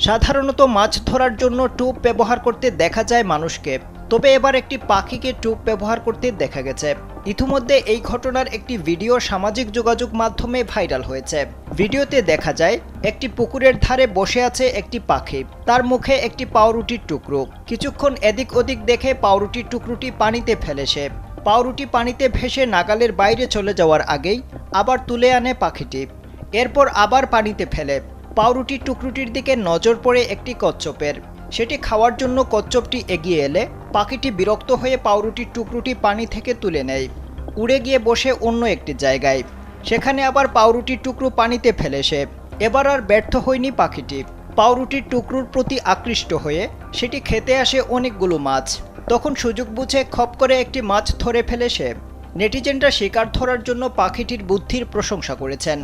সাধারণত মাছ ধরার জন্য টোপ ব্যবহার করতে দেখা যায় মানুষকে, তবে এবার একটি পাখিকে টোপ ব্যবহার করতে দেখা গেছে। ইতিমধ্যে এই ঘটনার একটি ভিডিও সামাজিক যোগাযোগ মাধ্যমে ভাইরাল হয়েছে। ভিডিওতে দেখা যায় একটি পুকুরের ধারে বসে আছে একটি পাখি, তার মুখে একটি পাউরুটির টুকরো। কিছুক্ষণ এদিক ওদিক দেখে পাউরুটির টুকরোটি পানিতে ফেলে সে। পাউরুটি পানিতে ভেসে নাগালের বাইরে চলে যাওয়ার আগেই আবার তুলে আনে পাখিটি, এরপর আবার পানিতে ফেলে। পাউরুটির টুকরোটির দিকে নজর পড়ে একটি কচ্ছপের। সেটি খাওয়ার জন্য কচ্ছপটি এগিয়ে এলে পাখিটি বিরক্ত হয়ে পাউরুটির টুকরোটি পানি থেকে তুলে নেয়, উড়ে গিয়ে বসে অন্য একটি জায়গায়। সেখানে আবার পাউরুটির টুকরো পানিতে ফেলে সে। এবার আর ব্যর্থ হয়নি পাখিটি। পাউরুটির টুকরোর প্রতি আকৃষ্ট হয়ে সেটি খেতে আসে অনেকগুলো মাছ। তখন সুযোগ বুঝে খপ করে একটি মাছ ধরে ফেলে সে। নেটিজেনরা শিকার ধরার জন্য পাখিটির বুদ্ধির প্রশংসা করেছেন।